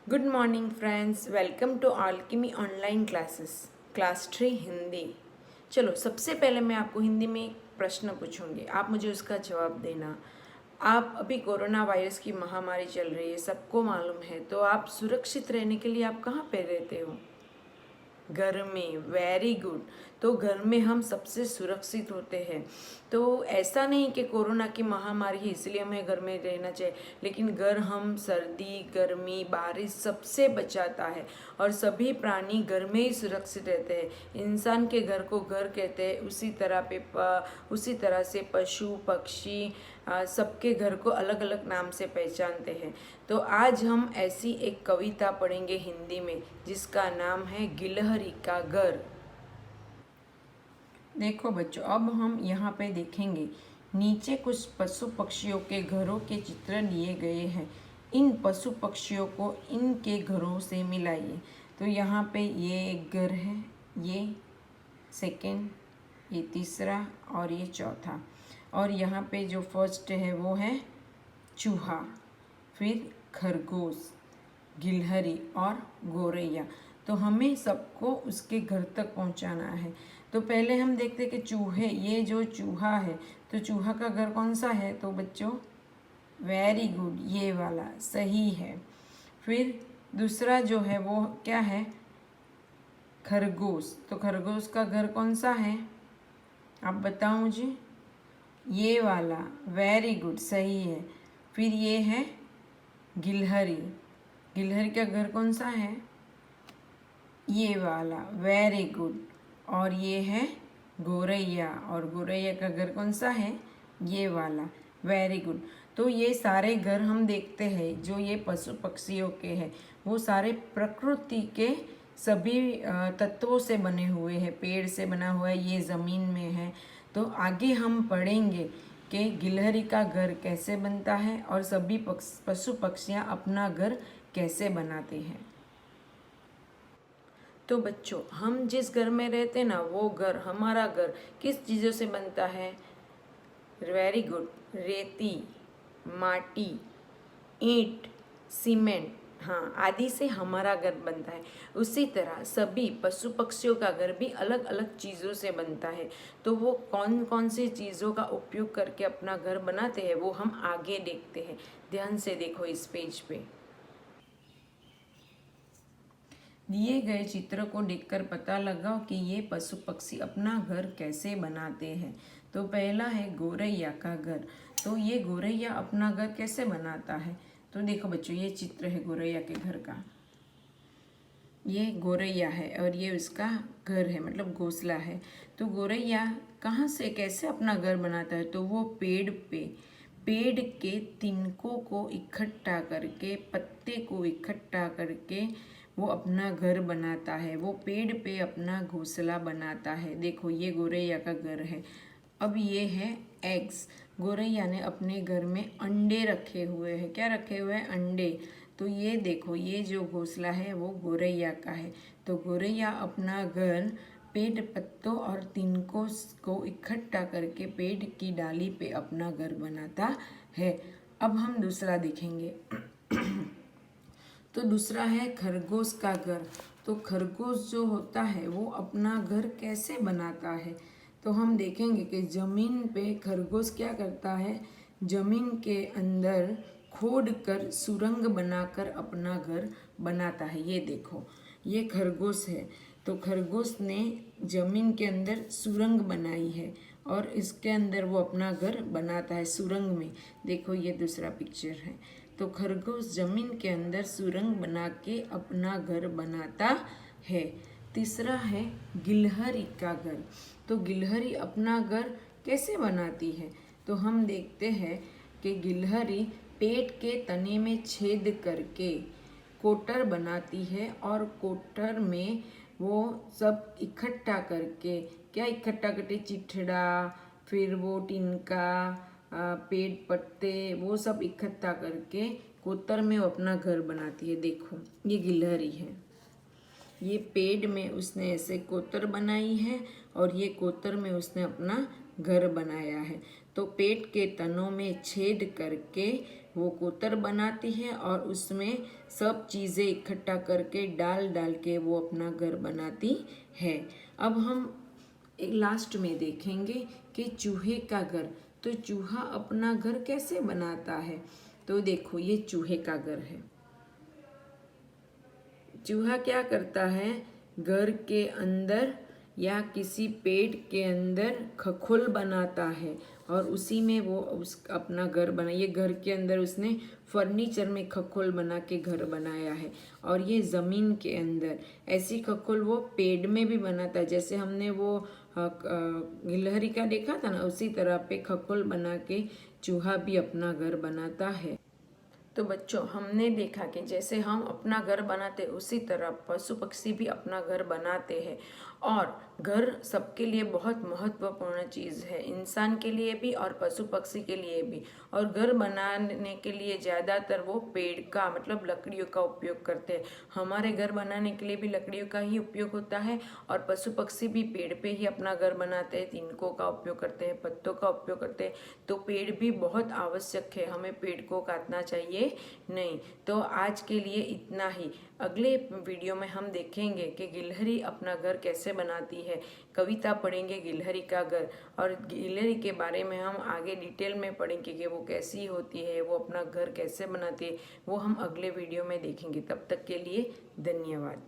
Good morning friends, welcome to alchemy online classes class 3 Hindi. चलो, सबसे पहले मैं आपको हिंदी में एक प्रश्न पूछूंगी, आप मुझे उसका जवाब देना। आप अभी कोरोना वायरस की महामारी चल रही है, सबको मालूम है, तो आप सुरक्षित रहने के लिए आप कहाँ पे रहते हो? घर में। Very good. तो घर में हम सबसे सुरक्षित होते हैं। तो ऐसा नहीं कि कोरोना की महामारी है इसलिए हमें घर में रहना चाहिए, लेकिन घर हम सर्दी, गर्मी, बारिश सबसे बचाता है और सभी प्राणी घर में ही सुरक्षित रहते हैं। इंसान के घर को घर कहते हैं, उसी तरह से पशु पक्षी सबके घर को अलग अलग नाम से पहचानते हैं। तो आज हम ऐसी एक कविता पढ़ेंगे हिंदी में जिसका नाम है गिलहरी का घर। देखो बच्चों, अब हम यहाँ पे देखेंगे नीचे कुछ पशु पक्षियों के घरों के चित्र लिए गए हैं। इन पशु पक्षियों को इनके घरों से मिलाइए। तो यहाँ पे ये एक घर है, ये सेकेंड, ये तीसरा और ये चौथा। और यहाँ पे जो फर्स्ट है वो है चूहा, फिर खरगोश, गिलहरी और गौरैया। तो हमें सबको उसके घर तक पहुंचाना है। तो पहले हम देखते कि चूहे, ये जो चूहा है तो चूहा का घर कौन सा है? तो बच्चों वेरी गुड, ये वाला सही है। फिर दूसरा जो है वो क्या है? खरगोश। तो खरगोश का घर कौन सा है? आप बताओ मुझे। ये वाला, वेरी गुड, सही है। फिर ये है गिलहरी। गिलहरी का घर कौन सा है? ये वाला, वेरी गुड। और ये है गौरैया, और गौरैया का घर कौन सा है? ये वाला, वेरी गुड। तो ये सारे घर हम देखते हैं जो ये पशु पक्षियों के हैं, वो सारे प्रकृति के सभी तत्वों से बने हुए हैं। पेड़ से बना हुआ है, ये ज़मीन में है। तो आगे हम पढ़ेंगे कि गिलहरी का घर कैसे बनता है और सभी पशु पक्षियाँ अपना घर कैसे बनाते हैं। तो बच्चों, हम जिस घर में रहते हैं ना, वो घर, हमारा घर किस चीज़ों से बनता है? वेरी गुड, रेती, माटी, ईंट, सीमेंट, हाँ, आदि से हमारा घर बनता है। उसी तरह सभी पशु पक्षियों का घर भी अलग अलग चीज़ों से बनता है। तो वो कौन कौन सी चीज़ों का उपयोग करके अपना घर बनाते हैं वो हम आगे देखते हैं। ध्यान से देखो इस पेज पे। दिए गए चित्र को देखकर पता लगाओ कि ये पशु पक्षी अपना घर कैसे बनाते हैं। तो पहला है गौरैया का घर। तो ये गौरैया अपना घर कैसे बनाता है? तो देखो बच्चों, ये चित्र है गौरैया के घर का। ये गौरैया है और ये उसका घर है, मतलब घोंसला है। तो गौरैया कहाँ से कैसे अपना घर बनाता है? तो वो पेड़ के तिनकों को इकट्ठा करके, पत्ते को इकट्ठा करके वो अपना घर बनाता है। वो पेड़ पे अपना घोंसला बनाता है। देखो, ये गौरैया का घर है। अब ये है एग्स। गौरैया ने अपने घर में अंडे रखे हुए हैं। क्या रखे हुए हैं? अंडे। तो ये देखो, ये जो घोंसला है वो गौरैया का है। तो गौरैया अपना घर पेड़ पत्तों और तिनकों को इकट्ठा करके पेड़ की डाली पे अपना घर बनाता है। अब हम दूसरा देखेंगे। तो दूसरा है खरगोश का घर। तो खरगोश जो होता है वो अपना घर कैसे बनाता है? तो हम देखेंगे कि ज़मीन पे खरगोश क्या करता है, ज़मीन के अंदर खोद कर सुरंग बनाकर अपना घर बनाता है। ये देखो, ये खरगोश है। तो खरगोश ने ज़मीन के अंदर सुरंग बनाई है और इसके अंदर वो अपना घर बनाता है सुरंग में। देखो, ये दूसरा पिक्चर है। तो खरगोश जमीन के अंदर सुरंग बना के अपना घर बनाता है। तीसरा है गिलहरी का घर। तो गिलहरी अपना घर कैसे बनाती है? तो हम देखते हैं कि गिलहरी पेड़ के तने में छेद करके कोटर बनाती है और कोटर में वो सब इकट्ठा करके, क्या इकट्ठा करती? चिथड़ा, फिर वो तिनका, पेड़ पत्ते, वो सब इकट्ठा करके कोतर में वो अपना घर बनाती है। देखो, ये गिलहरी है, ये पेड़ में उसने ऐसे कोतर बनाई है और ये कोतर में उसने अपना घर बनाया है। तो पेड़ के तनों में छेद करके वो कोतर बनाती है और उसमें सब चीज़ें इकट्ठा करके डाल डाल के वो अपना घर बनाती है। अब हम एक लास्ट में देखेंगे कि चूहे का घर। तो चूहा अपना घर कैसे बनाता है। तो देखो ये चूहे का घर है। चूहा क्या करता है, घर के अंदर या किसी पेड़ के अंदर खखोल बनाता है और उसी में वो अपना घर बना। ये घर के अंदर उसने फर्नीचर में खखोल बना के घर बनाया है। और ये ज़मीन के अंदर ऐसी खखोल वो पेड़ में भी बनाता है। जैसे हमने वो गिलहरी का देखा था ना, उसी तरह पे खखोल बना के चूहा भी अपना घर बनाता है। तो बच्चों, हमने देखा कि जैसे हम अपना घर बनाते उसी तरह पशु पक्षी भी अपना घर बनाते हैं। और घर सबके लिए बहुत महत्वपूर्ण चीज़ है, इंसान के लिए भी और पशु पक्षी के लिए भी। और घर बनाने के लिए ज़्यादातर वो पेड़ का मतलब लकड़ियों का उपयोग करते हैं। हमारे घर बनाने के लिए भी लकड़ियों का ही उपयोग होता है और पशु पक्षी भी पेड़ पे ही अपना घर बनाते हैं, तिनकों का उपयोग करते हैं, पत्तों का उपयोग करते हैं। तो पेड़ भी बहुत आवश्यक है, हमें पेड़ को काटना चाहिए नहीं। तो आज के लिए इतना ही। अगले वीडियो में हम देखेंगे कि गिलहरी अपना घर कैसे बनाती है। कविता पढ़ेंगे गिलहरी का घर, और गिलहरी के बारे में हम आगे डिटेल में पढ़ेंगे कि वो कैसी होती है, वो अपना घर कैसे बनाती है। वो हम अगले वीडियो में देखेंगे। तब तक के लिए धन्यवाद।